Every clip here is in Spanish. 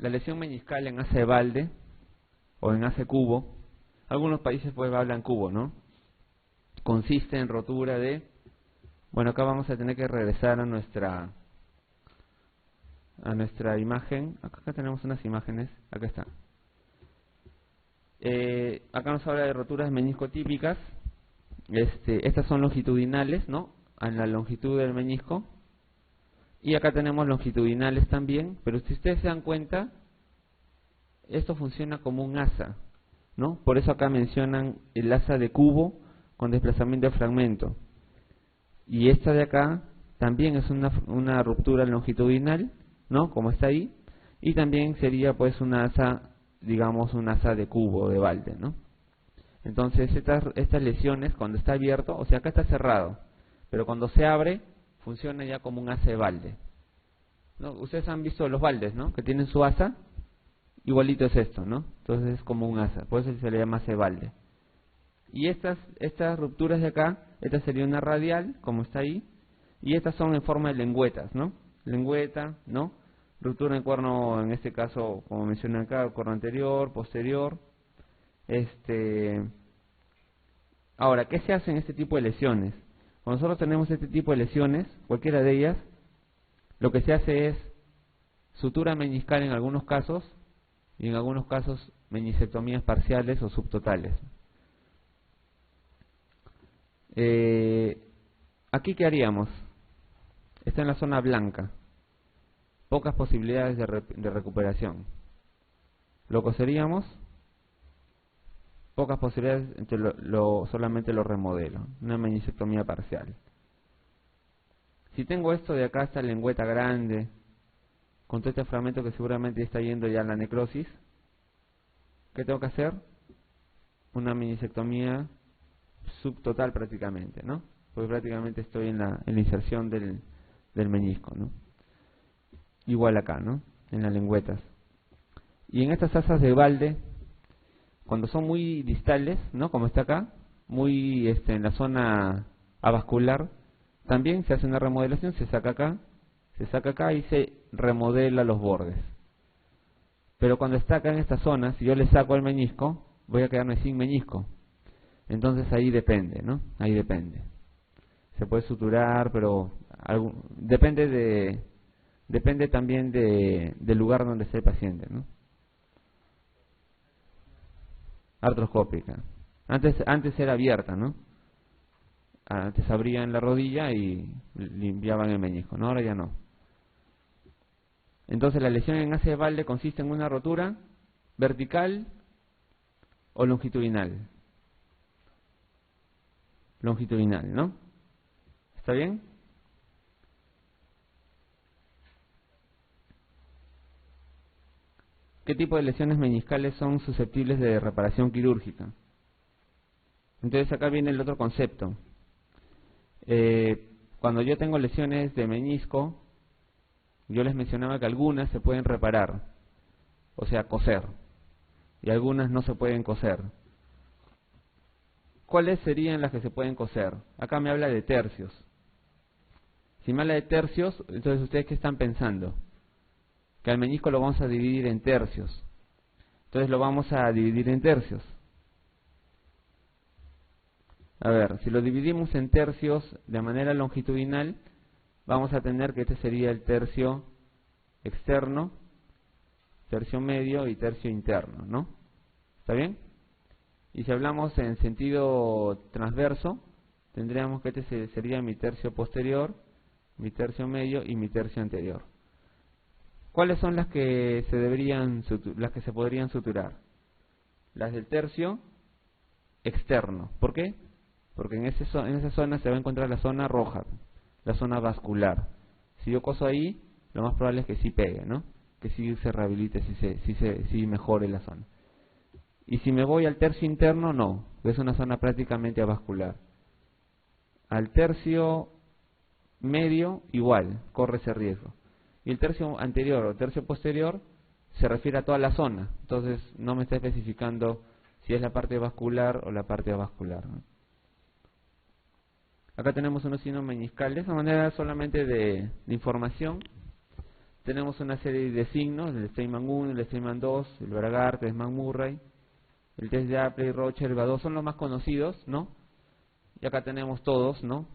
la lesión meniscal en asa de balde o en asa de cubo, algunos países pues hablan cubo, ¿no? Consiste en rotura de, bueno, acá vamos a tener que regresar a nuestra imagen. Acá tenemos unas imágenes, acá está. Acá nos habla de roturas meniscotípicas. Estas son longitudinales, ¿no? A la longitud del menisco. Y acá tenemos longitudinales también, pero si ustedes se dan cuenta, esto funciona como un asa, ¿no? Por eso acá mencionan el asa de cubo con desplazamiento de fragmento. Y esta de acá también es una ruptura longitudinal, ¿no? Como está ahí. Y también sería pues una asa, digamos, un asa de cubo, de balde, ¿no? Entonces estas lesiones cuando está abierto, o sea acá está cerrado, pero cuando se abre funciona ya como un asa de balde, ¿no? Ustedes han visto los baldes, ¿no? Que tienen su asa, igualito es esto, ¿no? Entonces es como un asa, por eso se le llama asa de balde. Y estas rupturas de acá, esta sería una radial, como está ahí, y estas son en forma de lengüetas, ¿no? Lengüeta, ¿no? Ruptura en cuerno, en este caso, como mencioné acá, cuerno anterior, posterior. Ahora, ¿qué se hace en este tipo de lesiones? Cuando nosotros tenemos este tipo de lesiones, cualquiera de ellas, lo que se hace es sutura meniscal en algunos casos, y en algunos casos meniscectomías parciales o subtotales. Aquí, ¿qué haríamos? Está en la zona blanca. Pocas posibilidades de recuperación. Lo coseríamos, pocas posibilidades, solamente lo remodelo. Una meniscectomía parcial. Si tengo esto de acá, esta lengüeta grande, con todo este fragmento que seguramente está yendo ya a la necrosis, ¿qué tengo que hacer? Una meniscectomía subtotal prácticamente, ¿no? Porque prácticamente estoy en la inserción del menisco, ¿no? Igual acá, ¿no? En las lengüetas. Y en estas asas de balde, cuando son muy distales, ¿no? Como está acá, muy en la zona avascular, también se hace una remodelación, se saca acá y se remodela los bordes. Pero cuando está acá en esta zona, si yo le saco el menisco, voy a quedarme sin menisco. Entonces ahí depende, ¿no? Ahí depende. Se puede suturar, pero depende también del lugar donde esté el paciente, ¿no? Artroscópica. Antes era abierta, ¿no? Antes abrían la rodilla y limpiaban el menisco, ¿no? Ahora ya no. Entonces la lesión en asa de balde consiste en una rotura vertical o longitudinal. Longitudinal, ¿no? ¿Está bien? ¿Qué tipo de lesiones meniscales son susceptibles de reparación quirúrgica? Entonces acá viene el otro concepto. Cuando yo tengo lesiones de menisco, yo les mencionaba que algunas se pueden reparar, o sea, coser, y algunas no se pueden coser. ¿Cuáles serían las que se pueden coser? Acá me habla de tercios. Si me habla de tercios, entonces ¿ustedes qué están pensando? Que al menisco lo vamos a dividir en tercios. Entonces lo vamos a dividir en tercios. A ver, si lo dividimos en tercios de manera longitudinal, vamos a tener que este sería el tercio externo, tercio medio y tercio interno, ¿no? ¿Está bien? Y si hablamos en sentido transverso, tendríamos que este sería mi tercio posterior, mi tercio medio y mi tercio anterior. ¿Cuáles son las que se podrían suturar? Las del tercio externo. ¿Por qué? Porque en esa zona se va a encontrar la zona roja, la zona vascular. Si yo coso ahí, lo más probable es que sí pegue, ¿no? Que sí se rehabilite, sí mejore la zona. Y si me voy al tercio interno, no, es una zona prácticamente avascular. Al tercio medio, igual, corre ese riesgo. Y el tercio anterior o tercio posterior se refiere a toda la zona, entonces no me está especificando si es la parte vascular o la parte avascular, ¿no? Acá tenemos unos signos meniscales, de manera solamente de información. tenemos una serie de signos, el Steinman 1, el Steinman 2, el Bragart, el Murray, el test de Apley, Rocher, el Badeau, son los más conocidos, ¿no? Y acá tenemos todos, ¿no?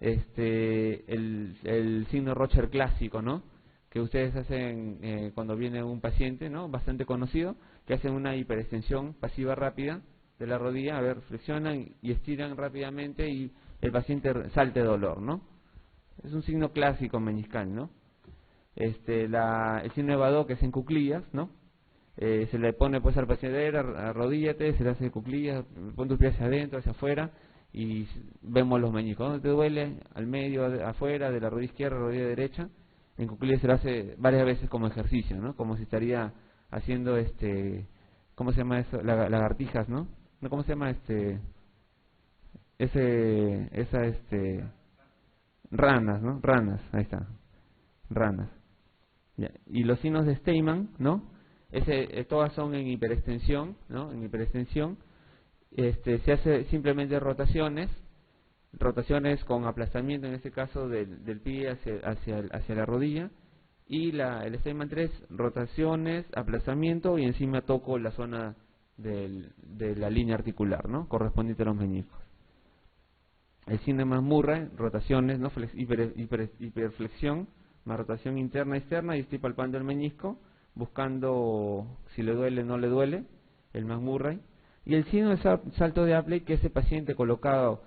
El signo Rocher clásico, ¿no? Que ustedes hacen cuando viene un paciente, ¿no? Bastante conocido, que hacen una hiperextensión pasiva rápida de la rodilla, a ver, flexionan y estiran rápidamente y el paciente salta de dolor, ¿no? Es un signo clásico meniscal, ¿no? El signo de Badeau, que es en cuclillas, ¿no? Se le pone pues al paciente, arrodíllate, se le hace cuclillas, pon tu pie hacia adentro, hacia afuera, y vemos los meñiscos. ¿Dónde te duele? Al medio, afuera, de la rodilla izquierda, rodilla derecha. En cuclillas se lo hace varias veces como ejercicio, ¿no? Como si estaría haciendo ¿cómo se llama eso? Lagartijas, ¿no? ¿No? ¿Cómo se llama ranas, ¿no? Ranas, ahí está. Ranas. Ya. Y los signos de Steinman, ¿no? Todas son en hiperextensión, ¿no? En hiperextensión. Se hace simplemente rotaciones con aplastamiento, en este caso del pie hacia la rodilla, y el Steinman 3, rotaciones, aplastamiento, y encima toco la zona de la línea articular, ¿no? Correspondiente a los meniscos. El signo más Murray, rotaciones, ¿no? Hiperflexión, más rotación interna y externa, y estoy palpando el menisco, buscando si le duele o no le duele, el más Murray. Y el signo de salto de Apley, que es el paciente colocado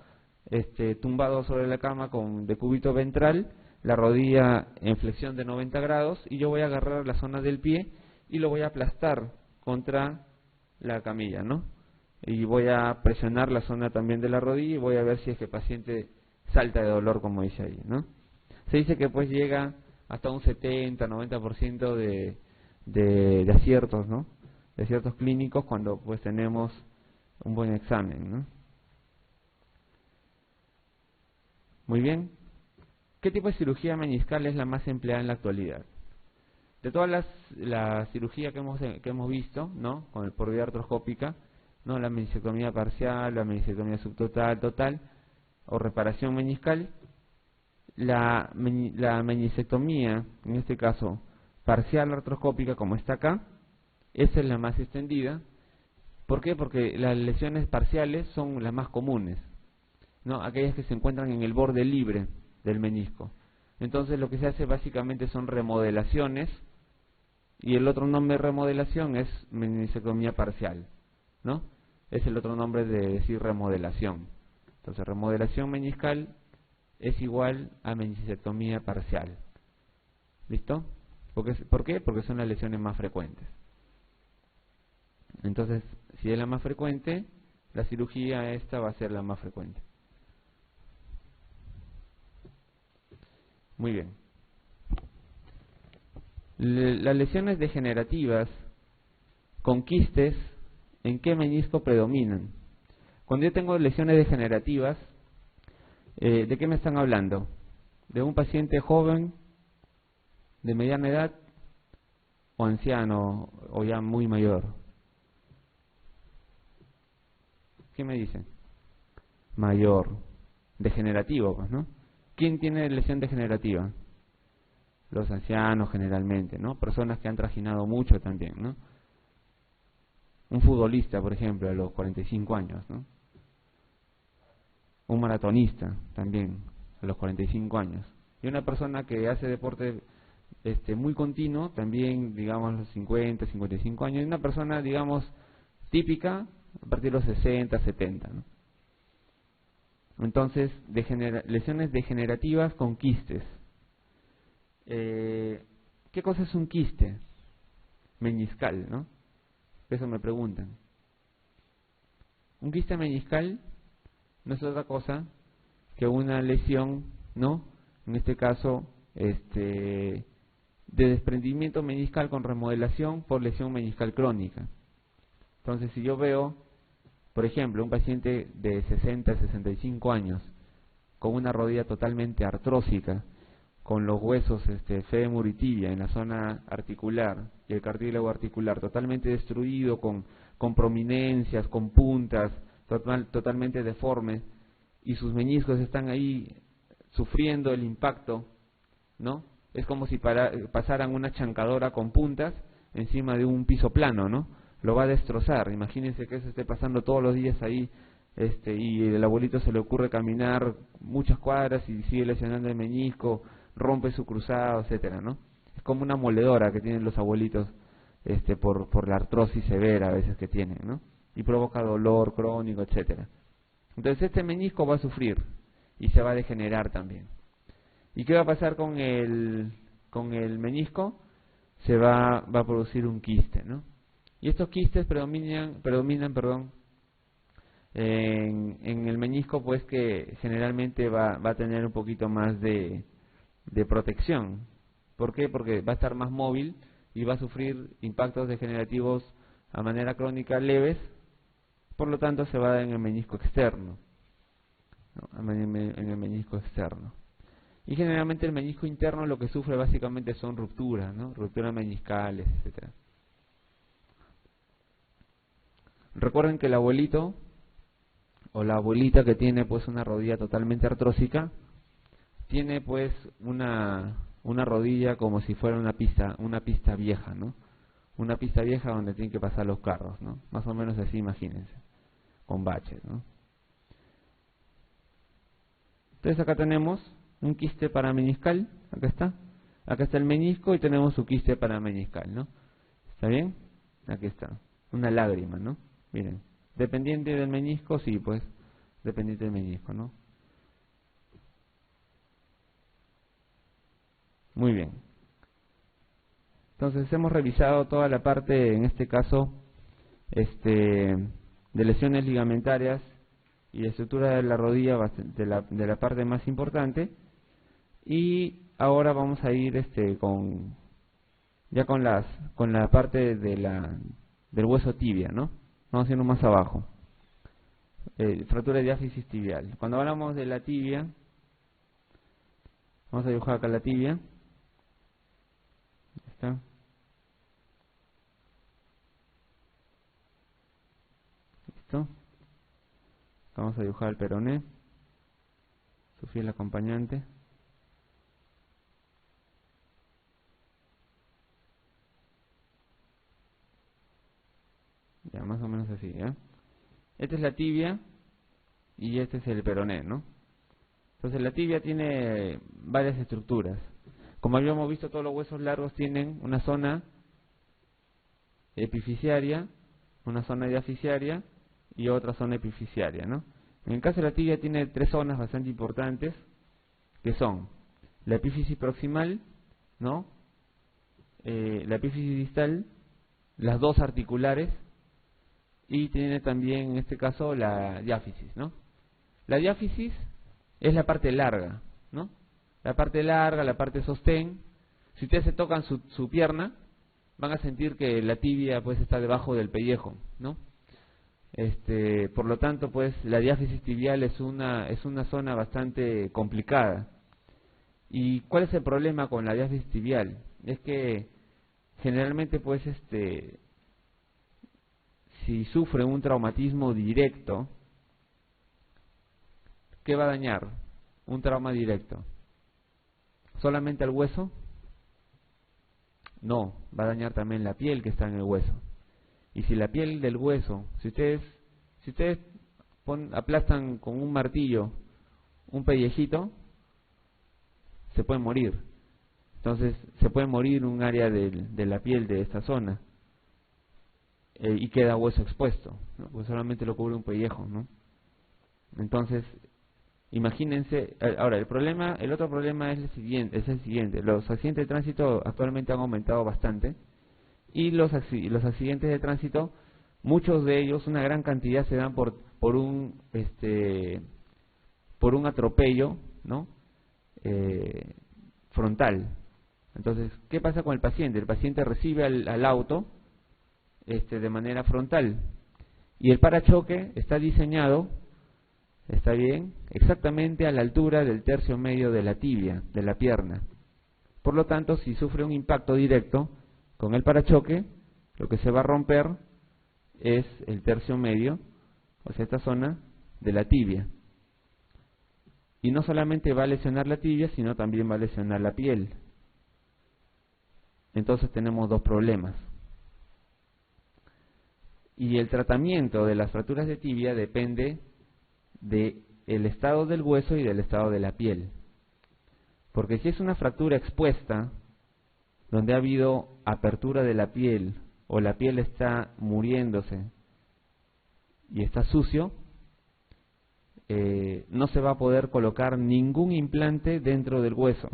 tumbado sobre la cama con decúbito ventral, la rodilla en flexión de 90 grados, y yo voy a agarrar la zona del pie y lo voy a aplastar contra la camilla, ¿no? Y voy a presionar la zona también de la rodilla y voy a ver si es que el paciente salta de dolor, como dice ahí, ¿no? Se dice que pues llega hasta un 70-90% de aciertos, ¿no? De aciertos clínicos cuando pues tenemos un buen examen, ¿no? Muy bien. ¿Qué tipo de cirugía meniscal es la más empleada en la actualidad? De todas la cirugía que hemos visto, ¿no? Por vía artroscópica, ¿no? La meniscectomía parcial, la meniscectomía subtotal, total o reparación meniscal, la meniscectomía, en este caso parcial artroscópica, como está acá, esa es la más extendida. ¿Por qué? Porque las lesiones parciales son las más comunes, ¿no? Aquellas que se encuentran en el borde libre del menisco. Entonces lo que se hace básicamente son remodelaciones, y el otro nombre de remodelación es meniscectomía parcial, ¿no? Es el otro nombre de decir remodelación. Entonces remodelación meniscal es igual a meniscectomía parcial. ¿Listo? ¿Por qué? Porque son las lesiones más frecuentes. Entonces, si es la más frecuente, la cirugía esta va a ser la más frecuente. Muy bien. Las lesiones degenerativas con quistes, ¿en qué menisco predominan? Cuando yo tengo lesiones degenerativas, ¿de qué me están hablando? ¿De un paciente joven, de mediana edad, o anciano, o ya muy mayor? ¿Qué me dicen? Mayor. Degenerativo, pues, ¿no? ¿Quién tiene lesión degenerativa? Los ancianos generalmente, ¿no? Personas que han trajinado mucho también, ¿no? Un futbolista, por ejemplo, a los 45 años, ¿no? Un maratonista también, a los 45 años. Y una persona que hace deporte muy continuo, también, digamos, a los 50, 55 años. Y una persona, digamos, típica, a partir de los 60, 70, ¿no? Entonces, lesiones degenerativas con quistes. ¿Qué cosa es un quiste? Meniscal, ¿no? Eso me preguntan. Un quiste meniscal no es otra cosa que una lesión, ¿no? En este caso, de desprendimiento meniscal con remodelación por lesión meniscal crónica. Entonces, si yo veo, por ejemplo, un paciente de 60, 65 años con una rodilla totalmente artrósica, con los huesos fémur y tibia en la zona articular y el cartílago articular totalmente destruido, con prominencias, con puntas, totalmente deformes, y sus meniscos están ahí sufriendo el impacto, ¿no?, es como si pasaran una chancadora con puntas encima de un piso plano, ¿no? Lo va a destrozar. Imagínense que eso esté pasando todos los días ahí, y el abuelito se le ocurre caminar muchas cuadras y sigue lesionando el meñisco, rompe su cruzado, etcétera, ¿no? Es como una moledora que tienen los abuelitos por la artrosis severa a veces que tienen, ¿no? Y provoca dolor crónico, etcétera. Entonces este meñisco va a sufrir y se va a degenerar también. ¿Y qué va a pasar con el meñisco? Se va a producir un quiste, ¿no? Y estos quistes predominan en el meñisco, pues que generalmente va a tener un poquito más de protección. ¿Por qué? Porque va a estar más móvil y va a sufrir impactos degenerativos a manera crónica leves, por lo tanto se va a dar en el meñisco externo, ¿no? En el meñisco externo. Y generalmente el meñisco interno lo que sufre básicamente son rupturas, ¿no? Rupturas meñiscales, etcétera. Recuerden que el abuelito o la abuelita que tiene pues una rodilla totalmente artrósica tiene pues una rodilla como si fuera una pista vieja, ¿no? Una pista vieja donde tienen que pasar los carros, ¿no? Más o menos así, imagínense, con baches, ¿no? Entonces acá tenemos un quiste parameniscal, acá está el meñisco y tenemos su quiste parameniscal, ¿no? ¿Está bien? Aquí está, una lágrima, ¿no? Miren, dependiente del meñisco, sí, pues, dependiente del meñisco, ¿no? Muy bien. Entonces hemos revisado toda la parte, en este caso, de lesiones ligamentarias y de estructura de la rodilla, de la parte más importante. Y ahora vamos a ir con la parte del hueso tibia, ¿no? Vamos a irnos más abajo. Fractura de diáfisis tibial. Cuando hablamos de la tibia, vamos a dibujar acá la tibia. ¿Está? ¿Listo? Vamos a dibujar el peroné, su fiel acompañante. Ya, más o menos así, ¿eh? Esta es la tibia y este es el peroné, ¿no? Entonces la tibia tiene varias estructuras. Como habíamos visto, todos los huesos largos tienen una zona epifisiaria, una zona diafisiaria y otra zona epifisiaria, ¿no? En el caso de la tibia tiene tres zonas bastante importantes, que son la epífisis proximal, ¿no? La epífisis distal, las dos articulares, y tiene también en este caso la diáfisis, ¿no? La diáfisis es la parte larga, ¿no? La parte larga, la parte sostén. Si ustedes se tocan su pierna, van a sentir que la tibia pues está debajo del pellejo, ¿no? Por lo tanto, pues la diáfisis tibial es una zona bastante complicada. ¿Y cuál es el problema con la diáfisis tibial? Es que generalmente pues si sufre un traumatismo directo, ¿qué va a dañar? Un trauma directo. ¿Solamente al hueso? No, va a dañar también la piel que está en el hueso. Y si la piel del hueso, si ustedes aplastan con un martillo un pellejito, se puede morir. Entonces se puede morir un área de la piel de esta zona. Y queda hueso expuesto, ¿no? Pues solamente lo cubre un pellejo, ¿no? Entonces, imagínense, ahora el otro problema es el siguiente, los accidentes de tránsito actualmente han aumentado bastante, y los accidentes de tránsito, muchos de ellos, una gran cantidad se dan por un atropello, ¿no? Frontal. Entonces, ¿qué pasa con el paciente? El paciente recibe al auto de manera frontal, y el parachoque está diseñado, está bien, exactamente a la altura del tercio medio de la tibia, de la pierna. Por lo tanto, si sufre un impacto directo con el parachoque, lo que se va a romper es el tercio medio, o sea, esta zona de la tibia. Y no solamente va a lesionar la tibia, sino también va a lesionar la piel. entonces tenemos dos problemas. Y el tratamiento de las fracturas de tibia depende del estado del hueso y del estado de la piel. Porque si es una fractura expuesta, donde ha habido apertura de la piel, o la piel está muriéndose y está sucio, no se va a poder colocar ningún implante dentro del hueso.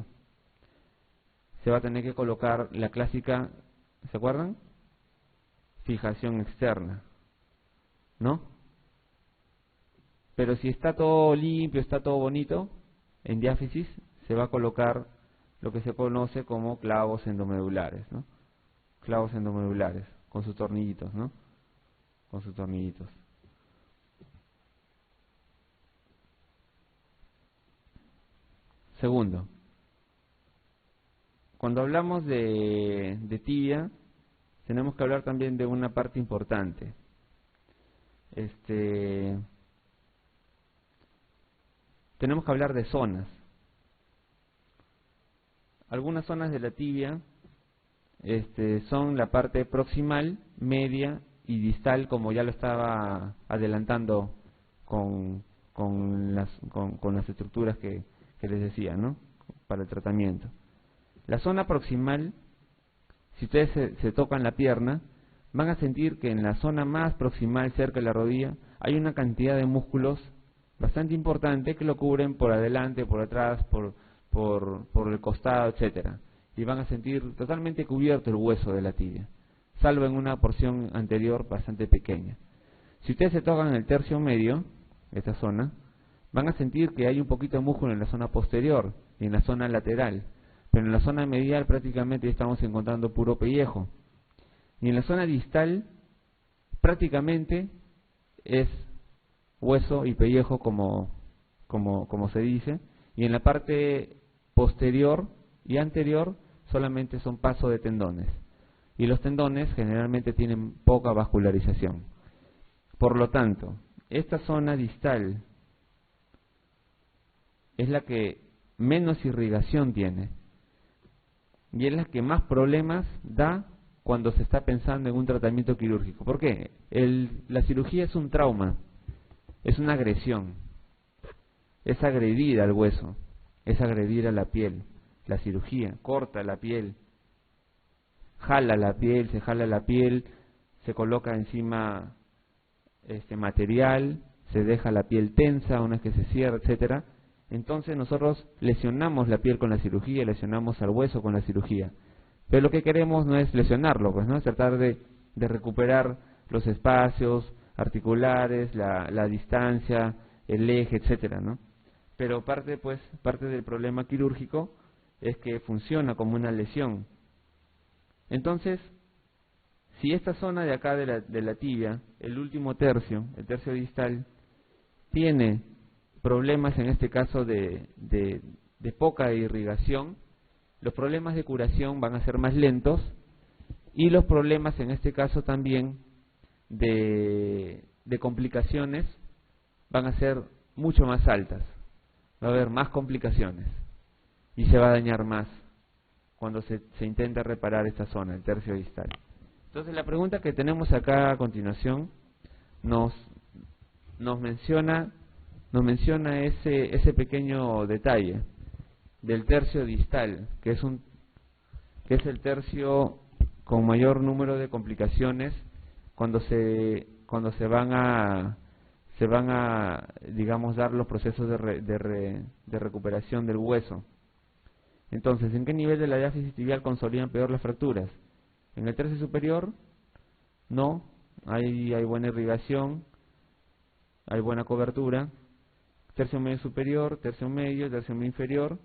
Se va a tener que colocar la clásica, ¿se acuerdan? Fijación externa, ¿no? Pero si está todo limpio, está todo bonito, en diáfisis se va a colocar lo que se conoce como clavos endomedulares, ¿no? Clavos endomedulares, con sus tornillitos, ¿no? Con sus tornillitos. Segundo, cuando hablamos de tibia, tenemos que hablar también de una parte importante. Tenemos que hablar de zonas. Algunas zonas de la tibia son la parte proximal, media y distal, como ya lo estaba adelantando con las estructuras que les decía, ¿no? Para el tratamiento. La zona proximal, si ustedes se tocan la pierna, van a sentir que en la zona más proximal, cerca de la rodilla, hay una cantidad de músculos bastante importante que lo cubren por adelante, por atrás, por el costado, etcétera, y van a sentir totalmente cubierto el hueso de la tibia, salvo en una porción anterior bastante pequeña. Si ustedes se tocan el tercio medio, esta zona, van a sentir que hay un poquito de músculo en la zona posterior y en la zona lateral, pero en la zona medial prácticamente estamos encontrando puro pellejo, y en la zona distal prácticamente es hueso y pellejo como se dice, y en la parte posterior y anterior solamente son pasos de tendones, y los tendones generalmente tienen poca vascularización. Por lo tanto, esta zona distal es la que menos irrigación tiene, y es la que más problemas da cuando se está pensando en un tratamiento quirúrgico. ¿Por qué? La cirugía es un trauma, es una agresión, es agredir al hueso, es agredir a la piel. La cirugía corta la piel, jala la piel, se coloca encima material, se deja la piel tensa una vez que se cierra, etcétera. Entonces nosotros lesionamos la piel con la cirugía, lesionamos al hueso con la cirugía. Pero lo que queremos no es lesionarlo, pues no es tratar de recuperar los espacios articulares, la distancia, el eje, etcétera, ¿no? Pero parte del problema quirúrgico es que funciona como una lesión. Entonces, si esta zona de acá de la tibia, el último tercio, el tercio distal, tiene problemas en este caso de poca irrigación, los problemas de curación van a ser más lentos, y los problemas en este caso también de complicaciones van a ser mucho más altas. Va a haber más complicaciones y se va a dañar más cuando se intenta reparar esta zona, el tercio distal. Entonces la pregunta que tenemos acá a continuación nos menciona ese pequeño detalle del tercio distal, que es el tercio con mayor número de complicaciones cuando se van a digamos dar los procesos de recuperación del hueso. Entonces, ¿en qué nivel de la diáfisis tibial consolidan peor las fracturas? En el tercio superior no, hay buena irrigación, hay buena cobertura. Tercio medio superior, tercio medio inferior,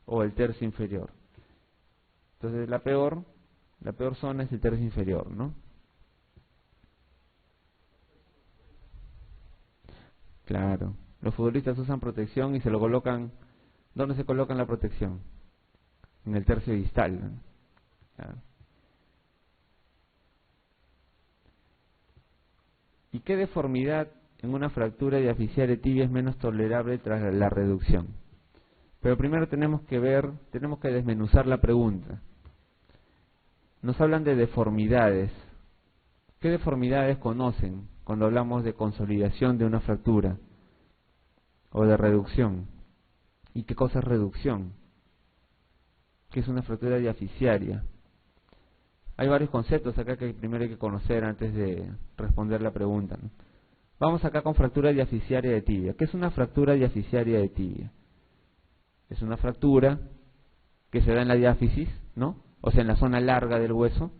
o el tercio inferior. Entonces la peor zona es el tercio inferior, ¿no? Claro, los futbolistas usan protección y se lo colocan. ¿Dónde se colocan la protección? En el tercio distal, ¿no? Claro. ¿Y qué deformidad en una fractura diaficial de tibia es menos tolerable tras la reducción? Pero primero tenemos que desmenuzar la pregunta. nos hablan de deformidades. ¿Qué deformidades conocen cuando hablamos de consolidación de una fractura o de reducción? ¿Y qué cosa es reducción? ¿Qué es una fractura diaficiaria? Hay varios conceptos acá que primero hay que conocer antes de responder la pregunta, ¿no? Vamos acá con fractura diaficiaria de tibia. ¿Qué es una fractura diaficiaria de tibia? Es una fractura que se da en la diáfisis, ¿no? O sea, en la zona larga del hueso.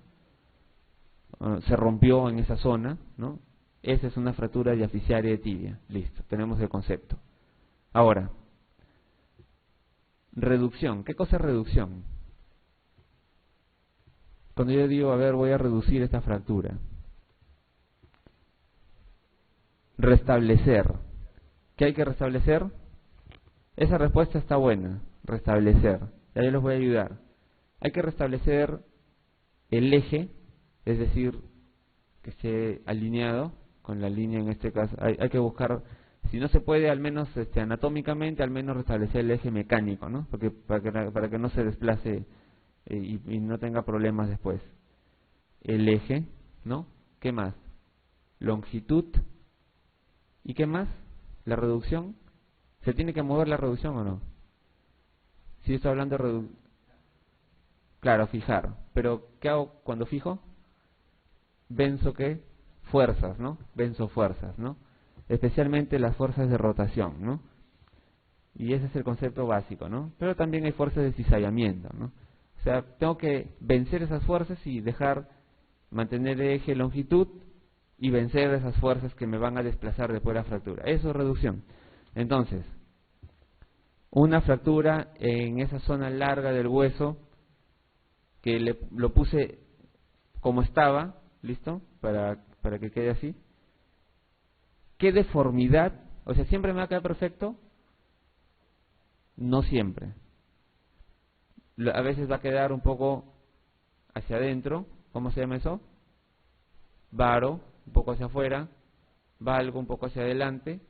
Se rompió en esa zona, ¿no? Esa es una fractura diaficiaria de tibia. Listo, tenemos el concepto. Ahora, reducción. ¿Qué cosa es reducción? Cuando yo digo, a ver, voy a reducir esta fractura. Restablecer. ¿Qué hay que restablecer? Esa respuesta está buena. Restablecer. Ya yo les voy a ayudar. Hay que restablecer el eje, es decir, que esté alineado con la línea en este caso. Hay que buscar, si no se puede, al menos anatómicamente, al menos restablecer el eje mecánico, ¿no? Porque para que no se desplace y no tenga problemas después. El eje, ¿no? ¿Qué más? Longitud. ¿Y qué más? La reducción. ¿Se tiene que mover la reducción o no? Si estoy hablando de reducción. Claro, fijar. Pero, ¿qué hago cuando fijo? Venzo, ¿qué? Fuerzas, ¿no? Venzo fuerzas, ¿no? Especialmente las fuerzas de rotación, ¿no? Y ese es el concepto básico, ¿no? Pero también hay fuerzas de cizallamiento, ¿no? O sea, tengo que vencer esas fuerzas y mantener el eje longitud y vencer esas fuerzas que me van a desplazar después de la fractura. Eso es reducción. Entonces, una fractura en esa zona larga del hueso que lo puse como estaba, ¿listo? Para que quede así. ¿Qué deformidad? O sea, ¿siempre me va a quedar perfecto? No siempre. A veces va a quedar un poco hacia adentro. ¿Cómo se llama eso? Varo, un poco hacia afuera. Valgo, un poco hacia adelante.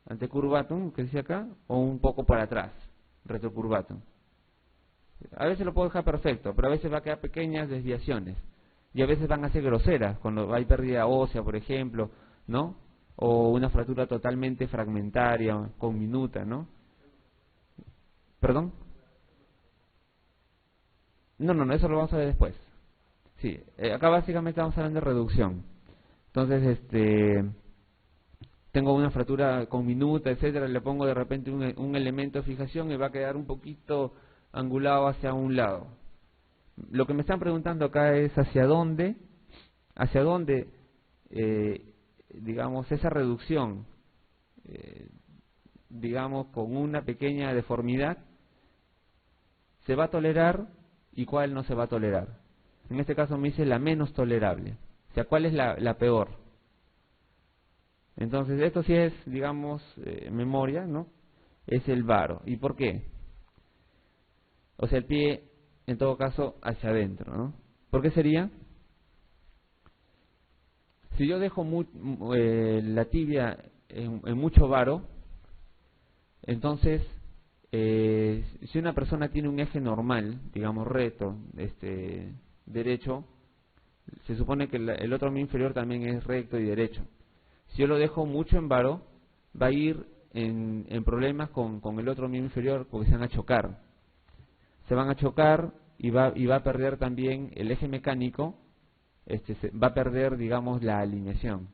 Antecurvatum, que dice acá, o un poco para atrás. Retrocurvatum. A veces lo puedo dejar perfecto, pero a veces va a quedar pequeñas desviaciones. Y a veces van a ser groseras, cuando hay pérdida ósea, por ejemplo, ¿no? O una fractura totalmente fragmentaria, conminuta, ¿no? ¿Perdón? No, eso lo vamos a ver después. Sí, acá básicamente estamos hablando de reducción. Entonces, tengo una fractura conminuta, etcétera, le pongo de repente un elemento de fijación y va a quedar un poquito angulado hacia un lado. Lo que me están preguntando acá es hacia dónde, digamos, esa reducción, digamos, con una pequeña deformidad, se va a tolerar y cuál no se va a tolerar. En este caso me dice la menos tolerable. O sea, ¿cuál es la peor? Entonces, esto sí es, digamos, memoria, ¿no? Es el varo. ¿Y por qué? O sea, el pie, en todo caso, hacia adentro, ¿no? ¿Por qué sería? Si yo dejo la tibia en mucho varo, entonces, si una persona tiene un eje normal, digamos recto, derecho, se supone que el otro miembro inferior también es recto y derecho. Si yo lo dejo mucho en varo, va a ir en problemas con el otro miembro inferior porque se van a chocar. Se van a chocar y va a perder también el eje mecánico, va a perder, digamos, la alineación.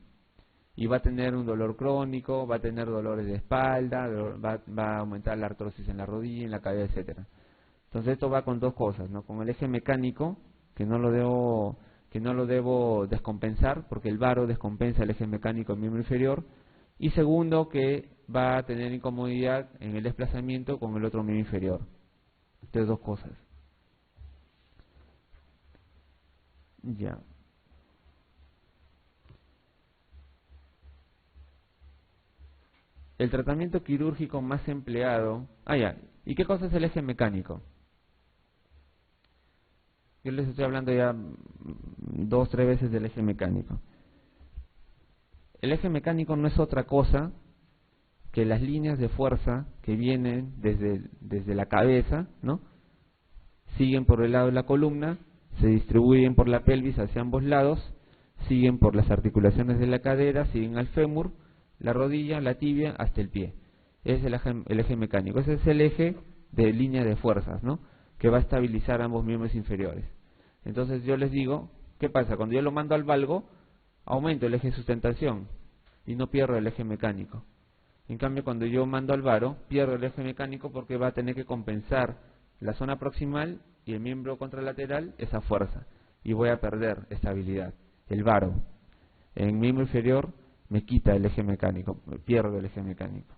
Y va a tener un dolor crónico, va a tener dolores de espalda, va a aumentar la artrosis en la rodilla, en la cadera, etcétera. Entonces esto va con dos cosas, ¿no? Con el eje mecánico, que no lo debo descompensar, porque el varo descompensa el eje mecánico del miembro inferior. Y segundo, que va a tener incomodidad en el desplazamiento con el otro miembro inferior. Entonces, dos cosas. Ya. El tratamiento quirúrgico más empleado... ¿Y qué cosa es el eje mecánico? Yo les estoy hablando ya 2 o 3 veces del eje mecánico. El eje mecánico no es otra cosa que las líneas de fuerza que vienen desde la cabeza, ¿no? Siguen por el lado de la columna, se distribuyen por la pelvis hacia ambos lados, siguen por las articulaciones de la cadera, siguen al fémur, la rodilla, la tibia, hasta el pie. Es el eje mecánico. Ese es el eje de línea de fuerzas, ¿no?, que va a estabilizar ambos miembros inferiores. Entonces yo les digo, ¿qué pasa? Cuando yo lo mando al valgo, aumento el eje de sustentación y no pierdo el eje mecánico. En cambio, cuando yo mando al varo, pierdo el eje mecánico porque va a tener que compensar la zona proximal y el miembro contralateral esa fuerza, y voy a perder estabilidad. El varo en miembro inferior me quita el eje mecánico, pierdo el eje mecánico.